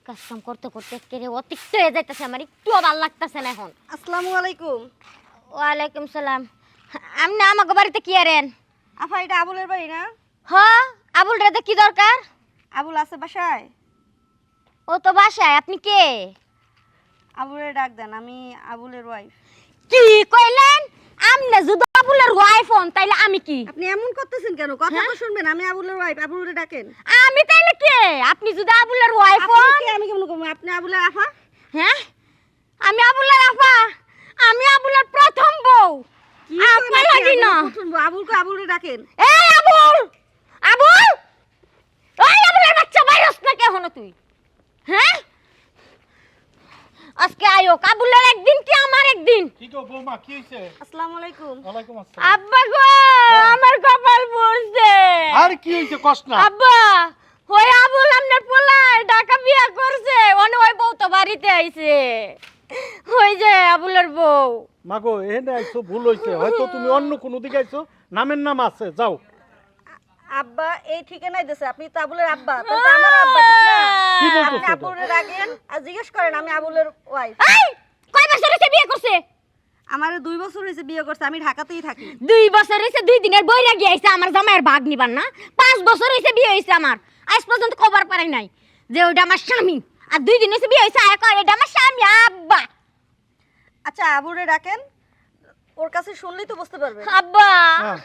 কাজ কাম করতে করতে একেবারে অতিরিক্ত হয়ে যাইতেছে, আমার একটু ভালো লাগতেছে না এখন। আসসালামু আলাইকুম। ওয়ালাইকুম সালাম। আপনি আমাকে বাড়িতে কি আরেন? আফা, এটা আবুলের বাড়ি না? হ্যাঁ, আবুল রেতে কি দরকার? আবুল আছে বাসায়? ও তো বাসায়। আপনি কে? আবুলের ডাক দেন, আমি আবুলের ওয়াইফ। কি কইলেন? আমনে যদি আবুলের ওয়াইফ হন তাইলে আমি কি? আপনি এমন করতেছেন কেন? কথা তো শুনবেন, আমি আবুলের ওয়াইফ, আবুলরে ডাকেন। আমি তাইলে কে? আপনি যদি আবুলের ওয়াইফ আপনি হন? কে? আমি কেমন করব? আপনি আবুলের আফা? হ্যাঁ, আমি আবুলের আপা, আমি আবুলের প্রথম বউ। আপা লাগি না। আবুলকে আবুলরে ডাকেন। এই আবুল, আবুল, ওই আবুলের বাচ্চা বাইরস না কে হনো তুই? হ্যাঁ, আজকে আয়ো। আবুলের একদিন কি আমার একদিন? কি গো বৌমা, কি হইছে? আসসালামু আলাইকুম। ওয়ালাইকুম আসসালাম। আব্বা গো, আমার কপাল পড়ছে। আর কি হইছে কষ্ট না? আব্বা, ওই আবুল আমনের পোলায় ঢাকা বিয়া করছে, ওই বউ তো বাড়িতে আইছে। ওই যে আবুলের বউ। মাগো এখানে আইছো, ভুল হইছে, হয়তো তুমি অন্য কোনো দিকে আইছো। নামের নাম আছে, যাও। আব্বা এই ঠিকানায় দিছে, আপনি তো আবুলের আব্বা, তাহলে তো আমার আব্বা, ঠিক না? কি আপনি বলতেছো? আবুলরে ডাকেন আর জিজ্ঞেস করেন আমি আবুলের ওয়াইফ। এই, কয় বছর হইছে বিয়ে করছে? আমারে 2 বছর হয়েছে বিয়ে করছে, আমি ঢাকাতেই থাকি। 2 বছর হইছে, 2 দিনের বইরা গিয়ে আইছে আমার জামাইয়ের ভাগ নিবার না। 5 বছর হইছে বিয়ে হইছে আমার, আজ পর্যন্ত খবর পাই নাই যে ওইটা আমার স্বামী। আর 2 দিন হইছে বিয়ে হইছে, আর কয় এটা আমার স্বামী। আব্বা, আচ্ছা আবুলরে ডাকেন, ওর কাছে শুনলেই তো বুঝতে পারবে। আব্বা, হ্যাঁ।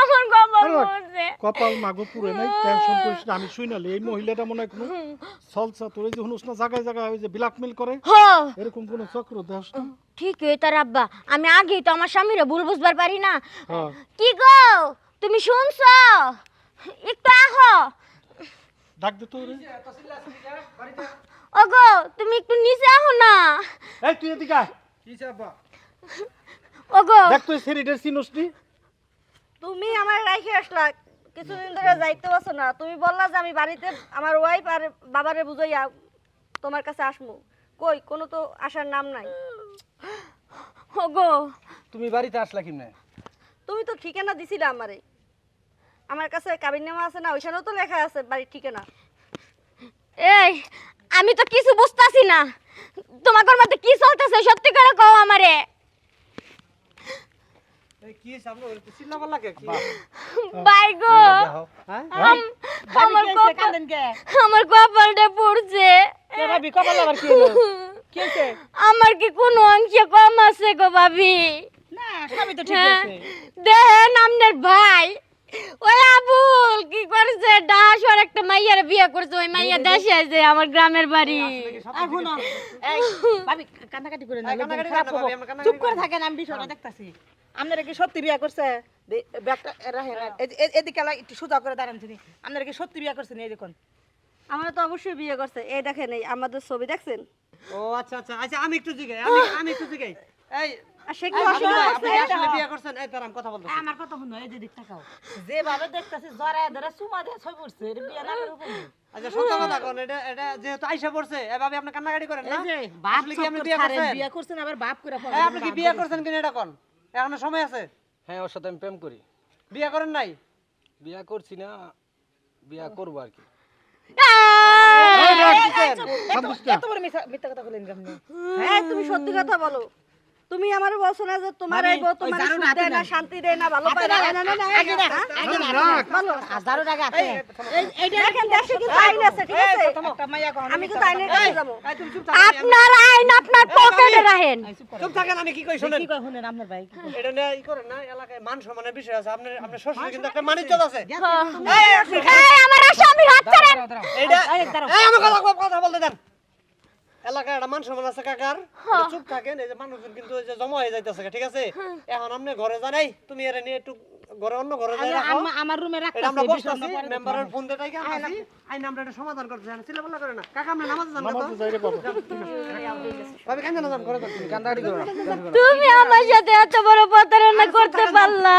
আমার কপাল আরে, পড়ছে। কপাল মাগো পুরে নাই, টেনশন করিস না। আমি শুইনালি এই মহিলাটা মনে হয় কোনো সলসা তোর এই যে হুনুস না জায়গায় জায়গায় ওই যে ব্ল্যাকমেল করে, হ্যাঁ, এরকম কোনো চক্র দেশ না। ঠিক তার আব্বা, আমি আগেই তো আমার স্বামীরে ভুল বুঝবার পারি না। হ্যাঁ, কি গো, তুমি শুনছো? একটু আহো। ডাক দে তো রে। ওগো, তুমি একটু নিচে আহো না। এই তুই এদিকে আয়। ওগো, দেখ তুই সেরিডের সিনোসটি। তুমি আমার রাইখে আসলা, কিছুদিন ধরে যাইতে পারছো না। তুমি বললা যে আমি বাড়িতে আমার ওয়াইফ আর বাবারে বুঝাইয়া তোমার কাছে আসমু। কই কোনো তো আসার নাম নাই। ওগো, তুমি বাড়িতে আসলা কিমনে? তুমি তো ঠিকানা দিছিলা আমারে, আমার কাছে কাবিননামা আছে না, ওইখানেও তো লেখা আছে বাড়ির ঠিকানা। এই, আমি তো কিছু বুঝতাছি না। তোমার মধ্যে কি চলতেছে সত্যি করে কও আমারে। এই কি সামনে ওরে তো চিল্লা পাল্লা কে কি? বাই গো, হ্যাঁ? আমার কপাল, আমার কপালটা পড়ছে। কে ভাবি কপাল আবার কি হলো? কি হইছে? আমার কি কোনো অংশে কম আছে গো ভাবি? না, সবই তো ঠিক হ্যাঁ, আছে। দেখেন আপনার ভাই ওই আবুল কি করছে, ডাস আর একটা মাইয়ার বিয়ে করছে। ওই মাইয়া দেশে আছে আমার গ্রামের বাড়ি। আর শুনো, এই ভাবি কান্নাকাটি করে না, লোকজন খারাপ হবো। চুপ করে থাকেন, আমি বিষয়টা দেখতাছি। আপনারা কি সত্যি বিয়ে করছে? ব্যাগটা রাখেন, এদিকে একটু সোজা করে দাঁড়ান তিনি। আপনারা কি সত্যি বিয়ে করছেন? এই দেখুন। আমরা তো অবশ্যই বিয়ে করছে, এই দেখেন এই আমাদের ছবি দেখছেন। ও আচ্ছা আচ্ছা আচ্ছা, আমি একটু জিগাই, আমি একটু জিগাই। এই আর সে কি আপনি অস্বীকার আপনি করছে? আসলে বিয়ে করছেন? এই তার আমি কথা বলতেছি। আমার কথা শুনো, এই যে দিক তাকাও। যেভাবে দেখতাছি জরায় ধরে সুমা দিয়ে ছয় পড়ছে, এটা বিয়ে না করে উপরে। আচ্ছা সত্য কথা কোন, এটা যেহেতু আইসা পড়ছে এভাবে আপনি কান্নাকাটি করেন না? এই যে বাপ আসলে কি আপনি বিয়ে ছাড়েন, করছেন? বিয়ে করছেন আবার বাপ করে ফেলেন। এই, আপনি কি বিয়ে করছেন কিনা এটা কোন? এখনো সময় আছে। হ্যাঁ, ওর সাথে আমি প্রেম করি। বিয়ে করেন নাই? বিয়া করছি না, বিয়া করবো আর কি। এই ডাক এই, দিছেন, চুপ, শান্তিস না। এত বড় মিথ্যা কথা বলেন কেমনে? হ্যাঁ তুমি সত্যি কথা বলো। তুমি আমারে বলছো না যে তোমার এই বউ তোমার সুখ দেয় না, শান্তি দেয় না, ভালো পায় না। না না না, আগে না, আগে না, রাখ। বলো। হাজারো টাকা আছে। দেখেন দেশে কিন্তু আইন আছে, ঠিক আছে? একটা মাইয়া কখনো আমি কিন্তু আইনের কাছে যাবো। এই, তুমি চুপ থাকেন। আপনার আইন আপনার পকেটে রাখেন। চুপ থাকেন, আমি কি কই শুনেন। কি কয় শুনেন আপনার ভাই? এটা নিয়ে ই করেন না, এলাকায় মান সম্মানের বিষয় আছে। আপনার আপনার শ্বশুর কিন্তু একটা মানিজ্জত আছে। এই, আমার স্বামীর হাত ছাড়েন। এইটা এই, দাঁড়াও। এই, আমার কথা বলতে দেন। এলাকায় একটা মান সম্মান আছে কাকার, চুপ থাকেন। এই যে মানুষজন কিন্তু ওই যে জমা হয়ে যাইতেছে, ঠিক আছে? এখন আপনি ঘরে যান, এই তুমি এর নিয়ে একটু ঘরে অন্য ঘরে যাই রাখো। আমার রুমে এটা রাখতাছি, আমরা বিষয়টা বসতাছি, পরে মেম্বারের ফোন দিয়ে টাইকা আনছি, আইন আমরা এটা সমাধান করতে জানি, চিল্লাপাল্লা করে না। কাকা আপনি নামাজে যান না তো? নামাজে যাই রে বাবা। ভাবি কেন যান ঘরে যান, তুমি কান্দাকাটি করো না। তুমি আমার সাথে এত বড় প্রতারণা করতে পারলা?